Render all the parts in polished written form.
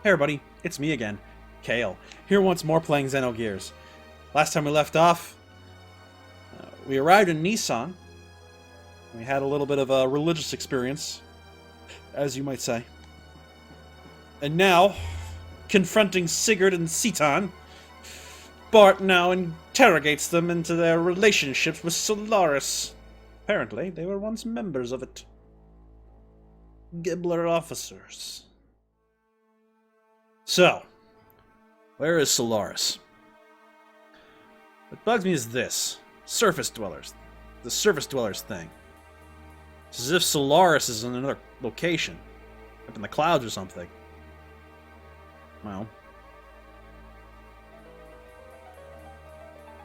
Hey everybody, it's me again, Kale, here once more playing Xenogears. Last time we left off, we arrived in Nissan. We had a little bit of a religious experience, as you might say. And now, confronting Sigurd and Citan, Bart now interrogates them into their relationships with Solaris. Apparently, they were once members of it. Gibbler officers. So, where is Solaris? What bugs me is this. Surface dwellers. The surface dwellers thing. It's as if Solaris is in another location. Up in the clouds or something. Well.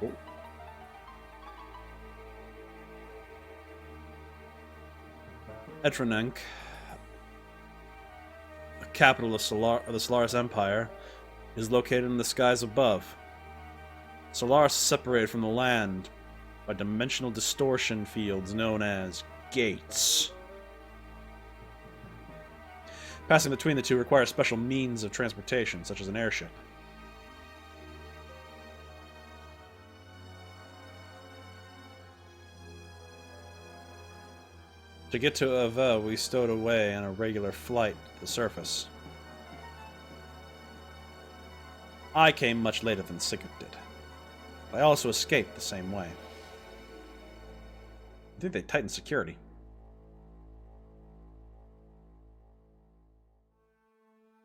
Oh. Etranenk, the capital of the Solaris Empire, is located in the skies above. Solaris is separated from the land by dimensional distortion fields known as gates. Passing between the two requires special means of transportation, such as an airship. To get to Ava, we stowed away on a regular flight to the surface. I came much later than Sigurd did. I also escaped the same way. I think they tightened security.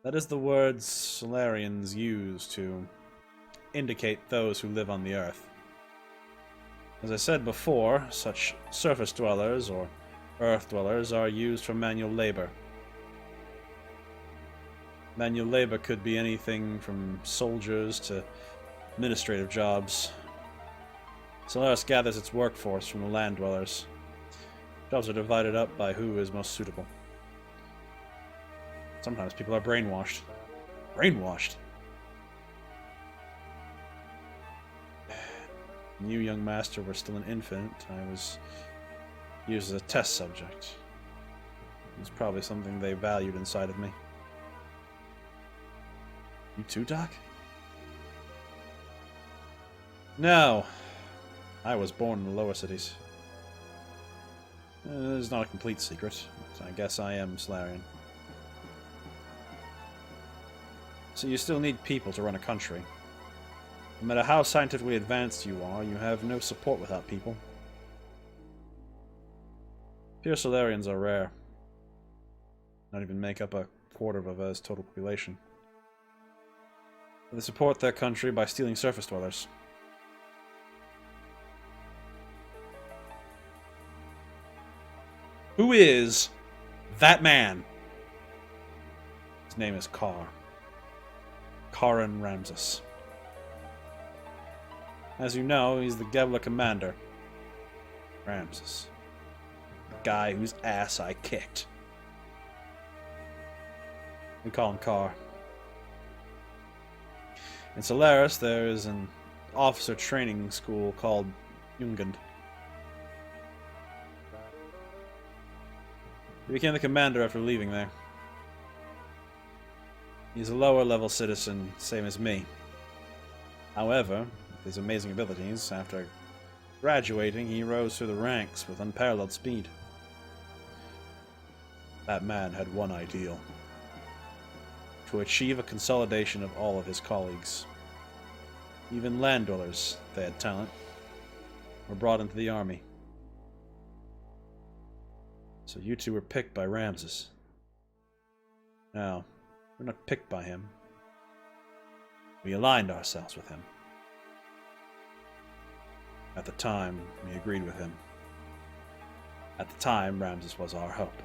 That is the word Solarians use to indicate those who live on the Earth. As I said before, such surface dwellers or Earth dwellers are used for manual labor. Manual labor could be anything from soldiers to administrative jobs. Solaris gathers its workforce from the land dwellers. Jobs are divided up by who is most suitable. Sometimes people are brainwashed. Brainwashed? When you, young master, were still an infant, I was used as a test subject. It was probably something they valued inside of me. You too, Doc? No. I was born in the lower cities. It's not a complete secret, but I guess I am Solarian. So you still need people to run a country. No matter how scientifically advanced you are, you have no support without people. Pure Solarians are rare. Not even make up a quarter of Ava's total population. They support their country by stealing surface dwellers. Who is that man? His name is Karan Ramses. As you know, he's the Gebler commander. Ramses. The guy whose ass I kicked. We call him Kar. In Solaris, there is an officer training school called Jungand. He became the commander after leaving there. He's a lower level citizen, same as me. However, with his amazing abilities, after graduating, he rose through the ranks with unparalleled speed. That man had one ideal: to achieve a consolidation of all of his colleagues. Even land dwellers, if they had talent, were brought into the army. So you two were picked by Ramses. Now, we're not picked by him. We aligned ourselves with him. At the time, we agreed with him. At the time, Ramses was our hope.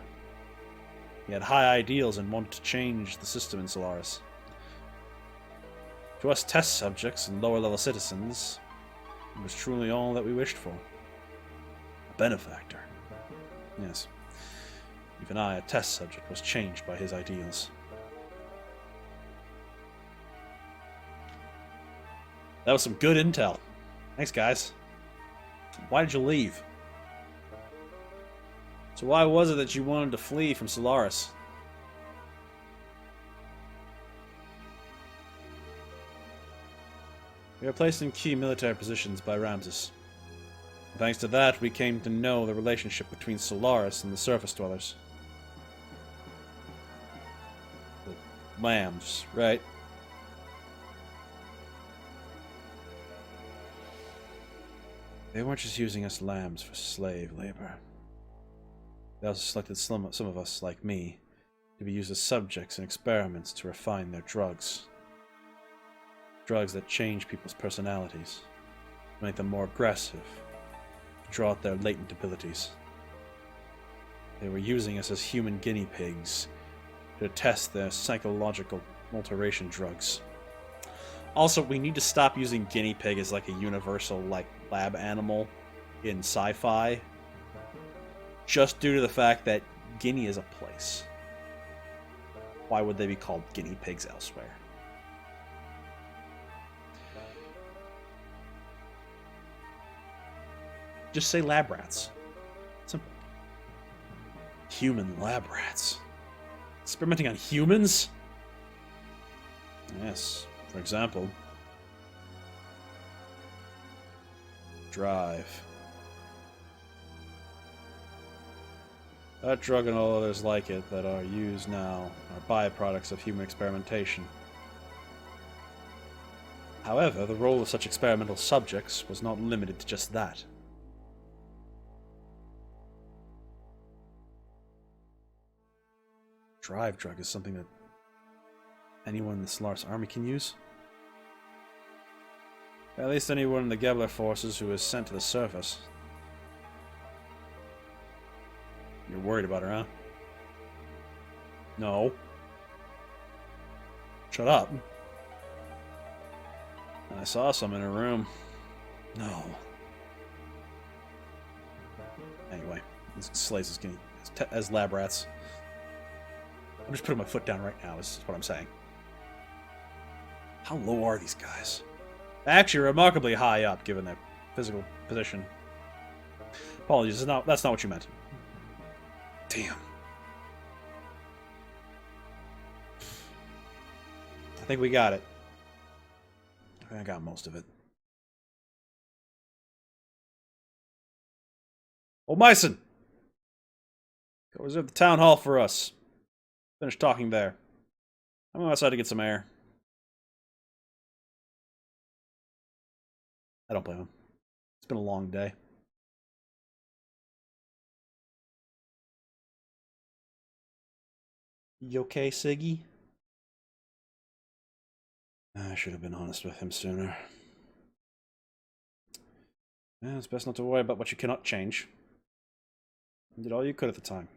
He had high ideals and wanted to change the system in Solaris. To us test subjects and lower-level citizens, it was truly all that we wished for. A benefactor. Yes. Even I, a test subject, was changed by his ideals. That was some good intel. Thanks, guys. Why did you leave? So why was it that you wanted to flee from Solaris? We were placed in key military positions by Ramses. Thanks to that, we came to know the relationship between Solaris and the surface dwellers. The lambs, right? They weren't just using us lambs for slave labor. They also selected some of us, like me, to be used as subjects in experiments to refine their drugs. Drugs that change people's personalities, to make them more aggressive, to draw out their latent abilities. They were using us as human guinea pigs to test their psychological alteration drugs. Also, we need to stop using guinea pig as like a universal lab animal in sci-fi, just due to the fact that Guinea is a place. Why would they be called guinea pigs elsewhere? Just say lab rats. Simple. Human lab rats. Experimenting on humans? Yes. For example, drive. That drug and all others like it that are used now are byproducts of human experimentation. However, the role of such experimental subjects was not limited to just that. Drive drug is something that anyone in the Solaris army can use. At least anyone in the Gebler forces who is sent to the surface. You're worried about her, huh? No. Shut up. I saw some in her room. No. Anyway, this slays is getting as lab rats. I'm just putting my foot down right now, is what I'm saying. How low are these guys? Actually, remarkably high up, given their physical position. Apologies, that's not what you meant. Damn. I think we got it. I think I got most of it. Old Myson! Go reserve the town hall for us. Finish talking there. I'm going outside to get some air. I don't blame him. It's been a long day. You okay, Siggy? I should have been honest with him sooner. Yeah, it's best not to worry about what you cannot change. You did all you could at the time.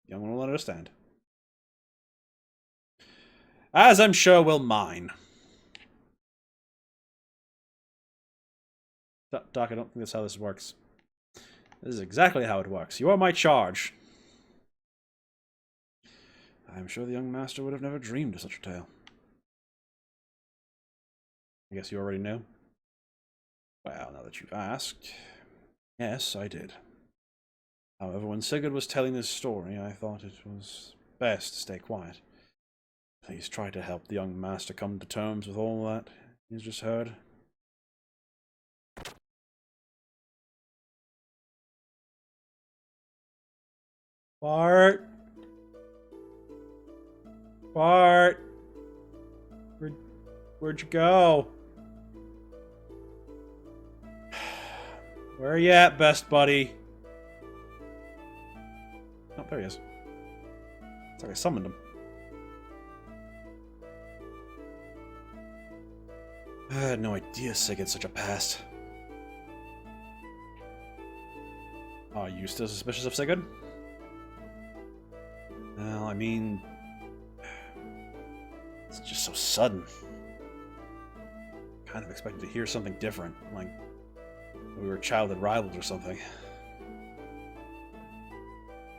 The young one will understand. As I'm sure will mine. Doc, I don't think that's how this works. This is exactly how it works. You are my charge. I'm sure the young master would have never dreamed of such a tale. I guess you already knew? Well, now that you've asked, yes, I did. However, when Sigurd was telling this story, I thought it was best to stay quiet. Please try to help the young master come to terms with all that he's just heard. Bart! Bart! Where'd you go? Where are you at, best buddy? Oh, there he is. It's like I summoned him. I had no idea Sig had such a past. Are you still suspicious of Sigurd? Well, I mean... it's just so sudden. Kind of expected to hear something different, like we were childhood rivals or something.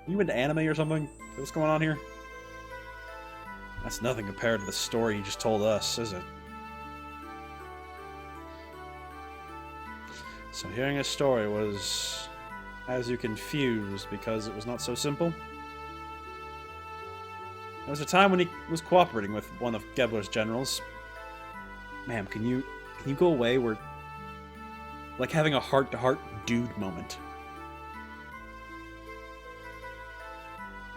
You into anime or something? What's going on here? That's nothing compared to the story you just told us, is it? So hearing a story has you confused because it was not so simple? There was a time when he was cooperating with one of Gebler's generals. Ma'am, can you Can you go away? We're like having a heart-to-heart dude moment.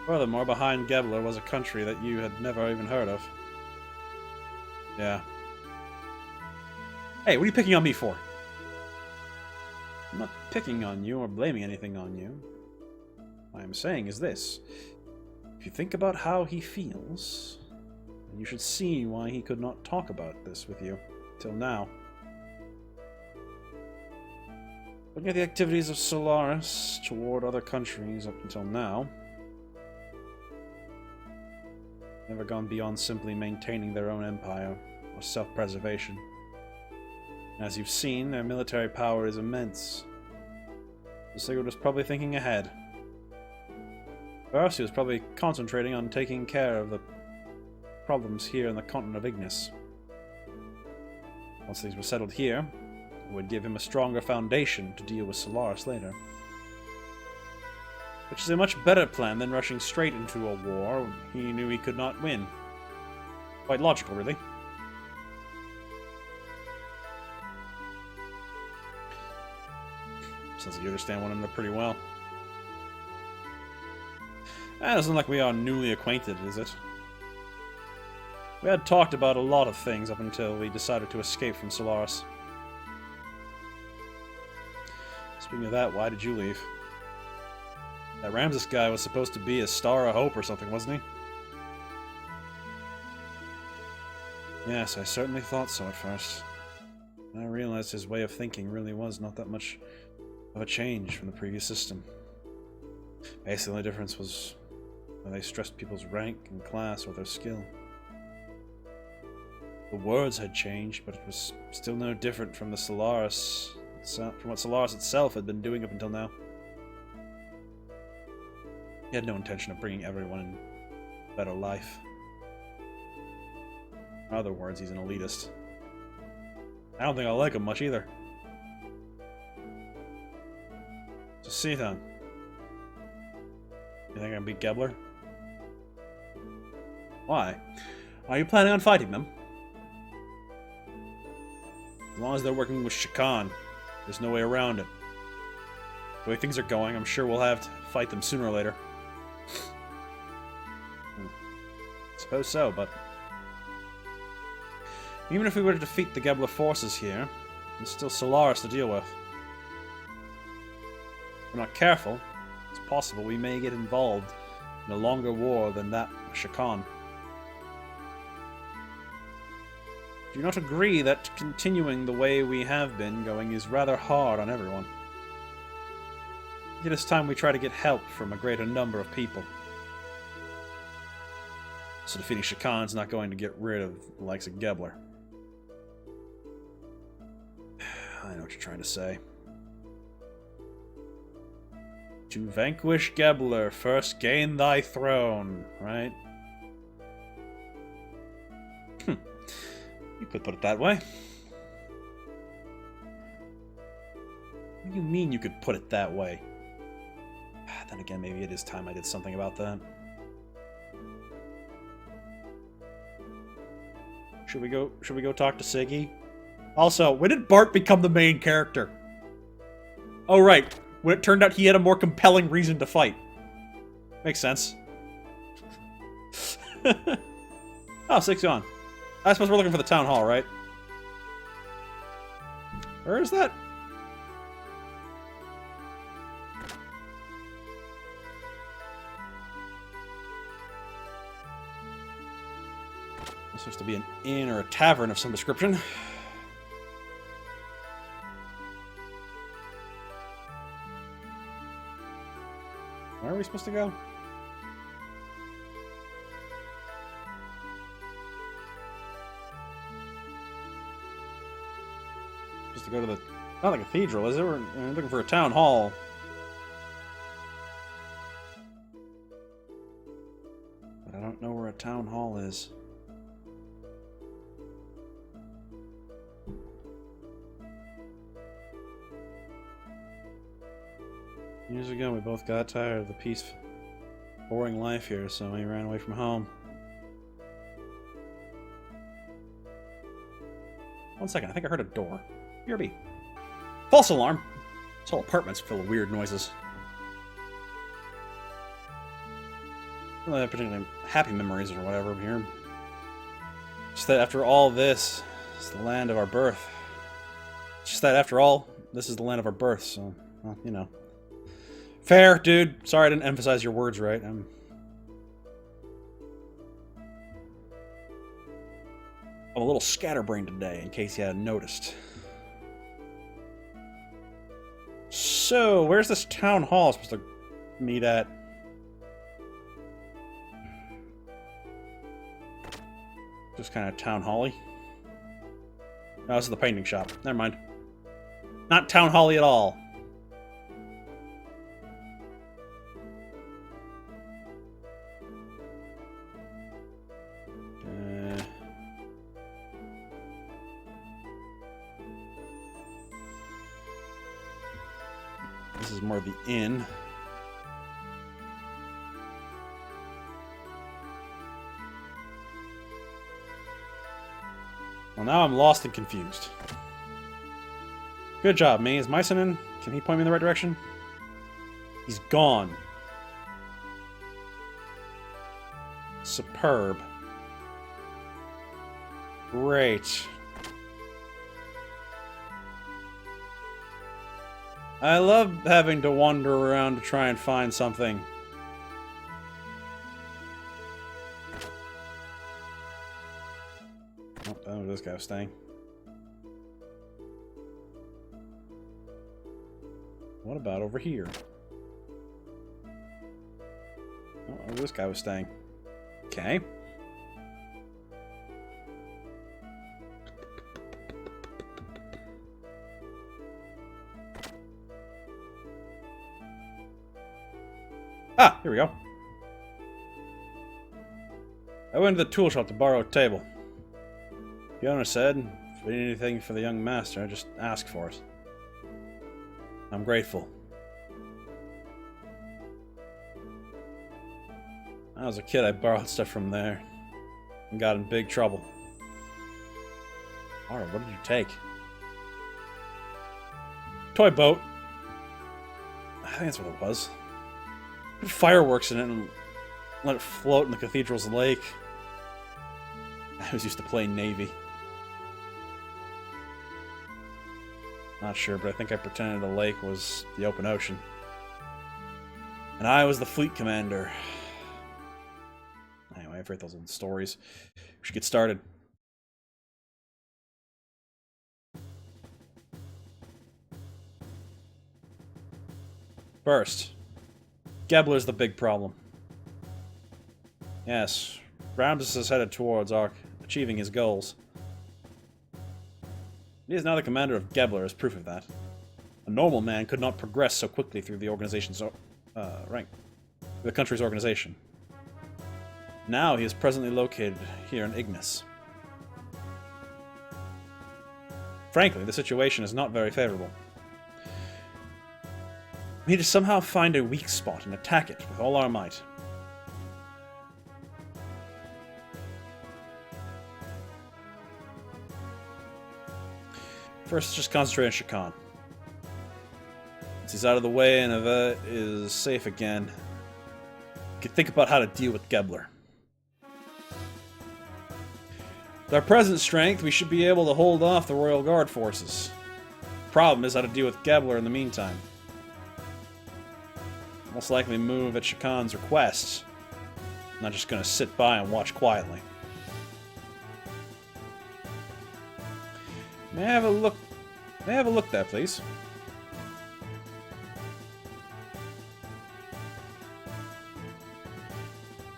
Furthermore, behind Gebler was a country that you had never even heard of. Yeah. Hey, what are you picking on me for? I'm not picking on you or blaming anything on you. What I'm saying is this. If you think about how he feels, then you should see why he could not talk about this with you till now. Looking at the activities of Solaris toward other countries up until now, never gone beyond simply maintaining their own empire or self-preservation. As you've seen, their military power is immense. The Sigurd was probably thinking ahead. First, he was probably concentrating on taking care of the problems here in the continent of Ignis. Once things were settled here, it would give him a stronger foundation to deal with Solaris later. Which is a much better plan than rushing straight into a war he knew he could not win. Quite logical, really. Sounds like you understand one another pretty well. It isn't like we are newly acquainted, is it? We had talked about a lot of things up until we decided to escape from Solaris. Speaking of that, why did you leave? That Ramses guy was supposed to be a star of hope or something, wasn't he? Yes, I certainly thought so at first. I realized his way of thinking really was not that much of a change from the previous system. Basically, the only difference was when they stressed people's rank and class or their skill. The words had changed, but it was still no different from what Solaris itself had been doing up until now. He had no intention of bringing everyone in a better life. In other words, he's an elitist. I don't think I like him much either. So see then. You think I can beat Gebler? Why? Are you planning on fighting them? As long as they're working with Shakan, there's no way around it. The way things are going, I'm sure we'll have to fight them sooner or later. Suppose so, but even if we were to defeat the Gebler forces here, there's still Solaris to deal with. If we're not careful, it's possible we may get involved in a longer war than that with Shakan. Do you not agree that continuing the way we have been going is rather hard on everyone? It is time we try to get help from a greater number of people. So defeating Shakan's not going to get rid of the likes of Gebler. I know what you're trying to say. To vanquish Gebler, first gain thy throne, right? You could put it that way. What do you mean you could put it that way? Then again, maybe it is time I did something about that. Should we go talk to Siggy? Also, when did Bart become the main character? Oh right, when it turned out he had a more compelling reason to fight. Makes sense. Oh, Sig's gone. I suppose we're looking for the town hall, right? Where is that? It's supposed to be an inn or a tavern of some description. Where are we supposed to go? Supposed to go to the... not the cathedral, is it? We're looking for a town hall. But I don't know where a town hall is. Years ago, we both got tired of the peaceful, boring life here, so we ran away from home. 1 second, I think I heard a door. BRB. False alarm! This whole apartment's full of weird noises. I don't have particularly happy memories or whatever here. Just that after all this, it's the land of our birth. Just that after all, this is the land of our birth, so, well, you know. Fair, dude. Sorry I didn't emphasize your words right. I'm a little scatterbrained today, in case you hadn't noticed. So, where's this town hall supposed to meet at? Just kind of town hall-y. No, this is the painting shop. Never mind. Not town hall-y at all. This is more the inn. Well, now I'm lost and confused. Good job, me. Is Myson in? Can he point me in the right direction? He's gone. Superb. Great. I love having to wander around to try and find something. Oh, I don't know where this guy was staying. What about over here? Oh, where this guy was staying. Okay. Ah, here we go. I went to the tool shop to borrow a table. The owner said, if you need anything for the young master, just ask for it. I'm grateful. When I was a kid, I borrowed stuff from there and got in big trouble. Alright, what did you take? Toy boat. I think that's what it was. Put fireworks in it and let it float in the cathedral's lake. I was used to playing Navy. Not sure, but I think I pretended the lake was the open ocean. And I was the fleet commander. Anyway, I've heard those old stories. We should get started. First, Gebler's the big problem. Yes, Ramses is headed towards achieving his goals. He is now the commander of Gebler as proof of that. A normal man could not progress so quickly through the organization's the country's organization. Now he is presently located here in Ignis. Frankly, the situation is not very favorable. We need to somehow find a weak spot and attack it with all our might. First, just concentrate on Shakan. Once he's out of the way and Ava is safe again, we can think about how to deal with Gebler. With our present strength, we should be able to hold off the Royal Guard forces. The problem is how to deal with Gebler in the meantime. Most likely move at Shakan's request. I'm not just gonna sit by and watch quietly. May I have a look? May I have a look there, please?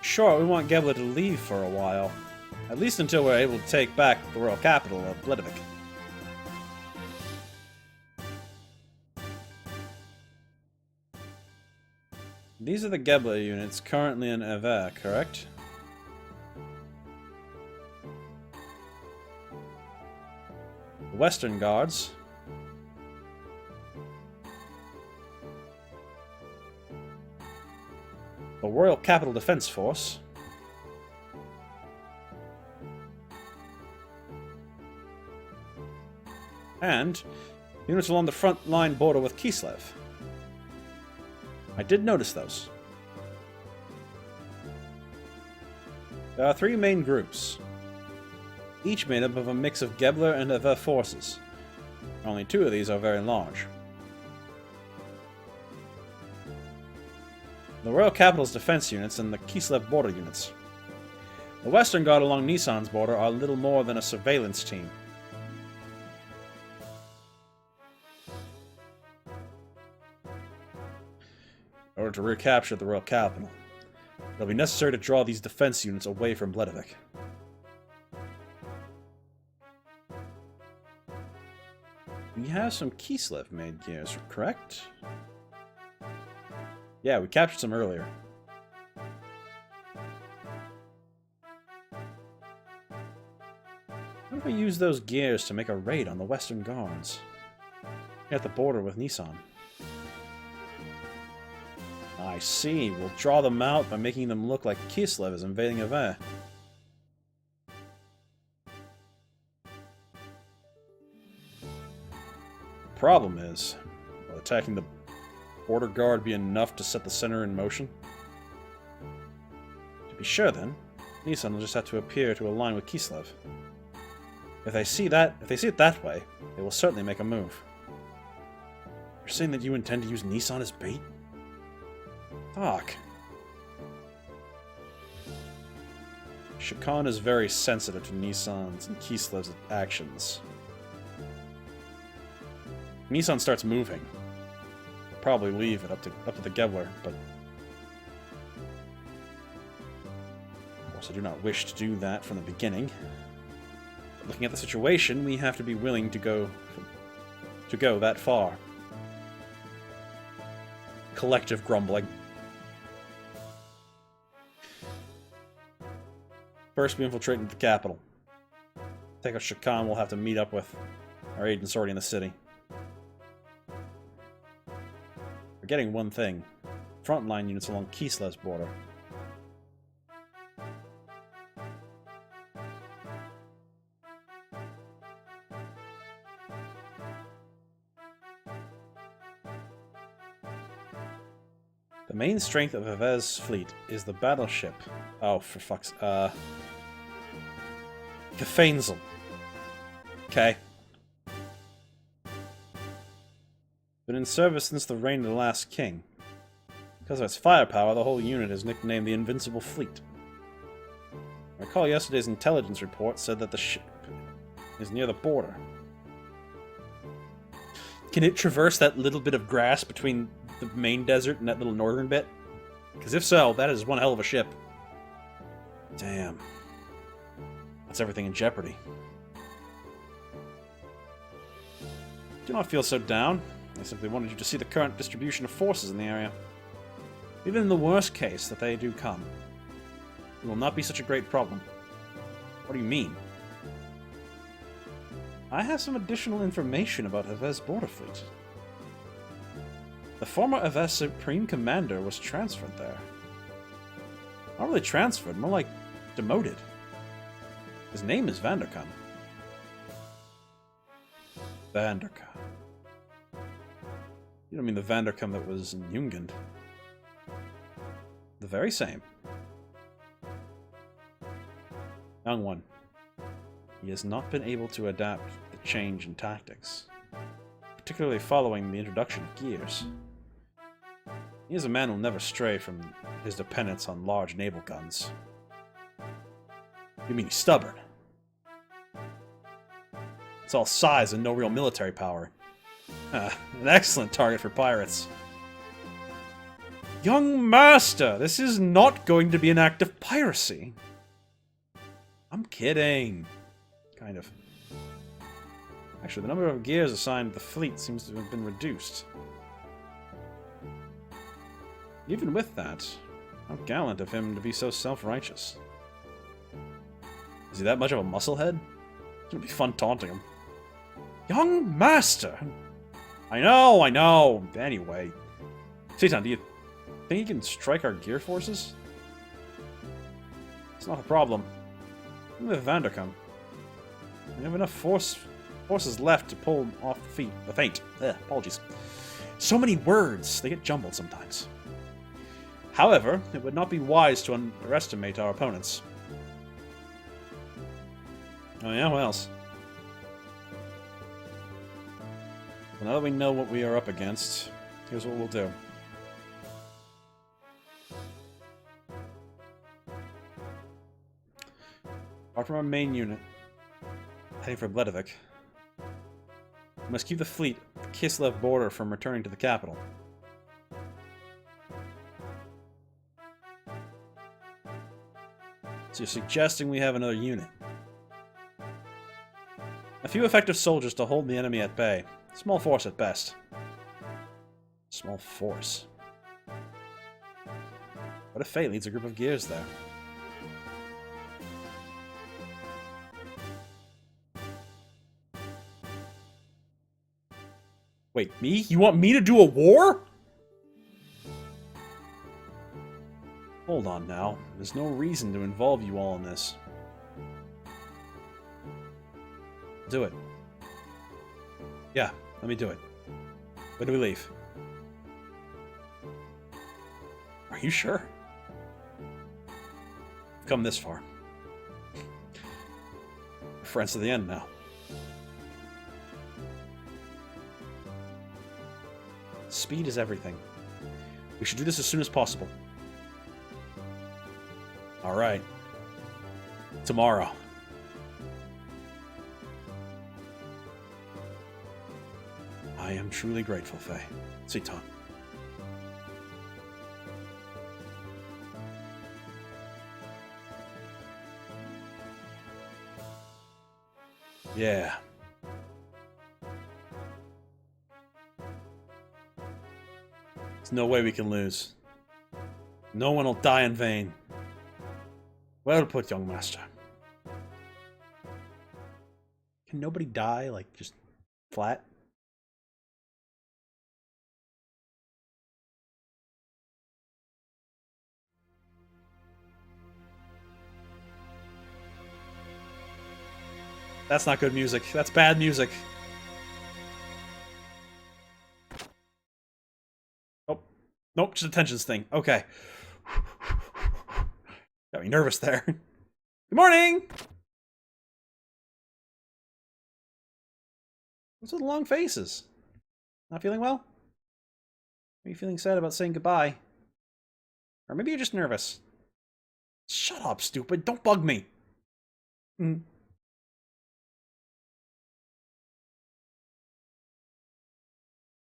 Sure, we want Gebler to leave for a while. At least until we're able to take back the royal capital of Bledavik. These are the Gebler units currently in Ava, correct? The Western Guards. The Royal Capital Defense Force. And units along the front line border with Kislev. I did notice those. There are 3 main groups, each made up of a mix of Gebler and Aver forces. Only 2 of these are very large. The Royal Capital's defense units and the Kislev border units. The Western Guard along Nissan's border are little more than a surveillance team. In order to recapture the Royal Capital, it'll be necessary to draw these defense units away from Bledavik. We have some Kislev-made gears, correct? Yeah, we captured some earlier. What if we use those gears to make a raid on the Western Guards? At the border with Nissan. I see. We'll draw them out by making them look like Kislev is invading Aver. The problem is, will attacking the border guard be enough to set the center in motion? To be sure then, Nissan will just have to appear to align with Kislev. If they see it that way, they will certainly make a move. You're saying that you intend to use Nissan as bait? Fuck. Shakan is very sensitive to Nissan's and Kislev's actions. Nissan starts moving. Probably leave it up to the Gebler, but of course I do not wish to do that from the beginning. But looking at the situation, we have to be willing to go that far. Collective grumbling. First, we infiltrate into the capital. Take out Shakan, we'll have to meet up with our agents already in the city. Forgetting one thing. Frontline units along Kislev's border. The main strength of Avez's fleet is the battleship. Oh, for fuck's... Kefainsel. Okay. Been in service since the reign of the last king. Because of its firepower, the whole unit is nicknamed the Invincible Fleet. I recall yesterday's intelligence report said that the ship is near the border. Can it traverse that little bit of grass between the main desert and that little northern bit? Because if so, that is one hell of a ship. Damn. That's everything in jeopardy. Do not feel so down. I simply wanted you to see the current distribution of forces in the area. Even in the worst case that they do come, it will not be such a great problem. What do you mean? I have some additional information about Avez's border fleet. The former Aves Supreme Commander was transferred there. Not really transferred, more like demoted. His name is Vanderkam. Vanderkam. You don't mean the Vanderkam that was in Jungand. The very same. Young one. He has not been able to adapt the change in tactics, particularly following the introduction of gears. He is a man who will never stray from his dependence on large naval guns. You mean he's stubborn? It's all size and no real military power. An excellent target for pirates. Young master, this is not going to be an act of piracy. I'm kidding. Kind of. Actually, the number of gears assigned to the fleet seems to have been reduced. Even with that, how gallant of him to be so self-righteous. Is he that much of a musclehead? It's gonna be fun taunting him. Young master! I know! Anyway. Seitan, do you think he can strike our gear forces? It's not a problem. Even with Vanderkam, we have enough force Forces left to pull off the feint. Apologies. So many words, they get jumbled sometimes. However, it would not be wise to underestimate our opponents. Oh yeah, what else? Well, now that we know what we are up against, here's what we'll do. Apart from our main unit, heading for Bledavik, we must keep the fleet at the Kislev border from returning to the capital. So you're suggesting we have another unit? A few effective soldiers to hold the enemy at bay. Small force at best. Small force. What if fate leads a group of gears there? Wait, me? You want me to do a war? Hold on now. There's no reason to involve you all in this. Do it. Yeah, let me do it. When do we leave? Are you sure? We've come this far. We're friends to the end now. Speed is everything. We should do this as soon as possible. Alright. Tomorrow. I am truly grateful, Faye. Sitan. Yeah. There's no way we can lose. No one will die in vain. Well put, young master. Can nobody die, like, just flat? That's not good music. That's bad music. Oh. Nope, just a tensions thing. Okay. Got me nervous there. Good morning! What's with the long faces? Not feeling well? Are you feeling sad about saying goodbye? Or maybe you're just nervous. Shut up, stupid. Don't bug me.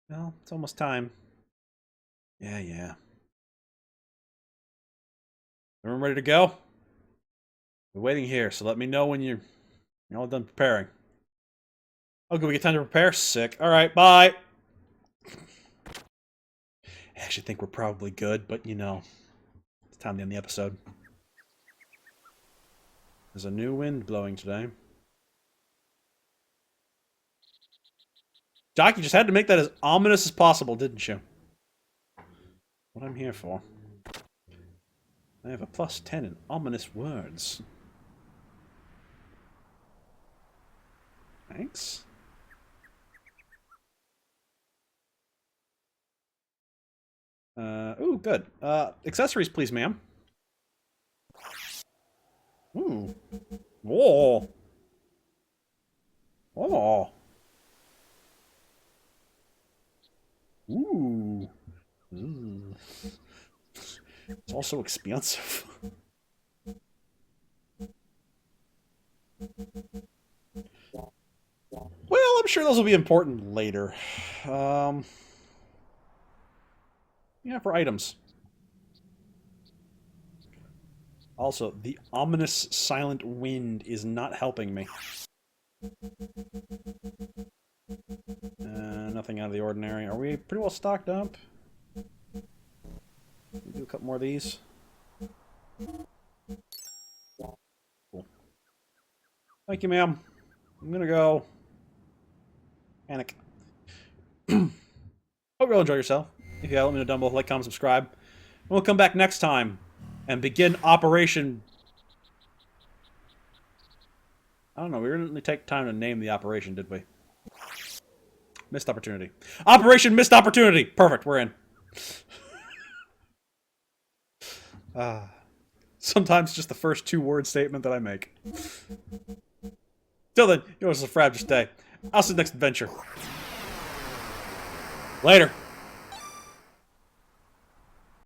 Well, it's almost time. Yeah. Everyone ready to go? We're waiting here, so let me know when you're all done preparing. Oh, good, we get time to prepare? Sick. Alright, bye! I actually think we're probably good, but you know, it's time to end the episode. There's a new wind blowing today. Doc, you just had to make that as ominous as possible, didn't you? What I'm here for. I have a +10 in ominous words. Thanks. Ooh, good. Accessories, please, ma'am. Ooh. Whoa. Oh. Ooh. It's also expensive. Well, I'm sure those will be important later. Yeah, for items. Also, the ominous silent wind is not helping me. Nothing out of the ordinary. Are we pretty well stocked up? We'll do a couple more of these. Cool. Thank you, ma'am. I'm gonna go. Panic. Hope you'll enjoy yourself. If you have, let me know down below. Like, comment, subscribe. And we'll come back next time and begin Operation... I don't know. We didn't really take time to name the operation, did we? Missed opportunity. Operation Missed Opportunity! Perfect, we're in. Sometimes just the first 2-word statement that I make. Till then, yours is a frab just day. I'll see you next adventure. Later.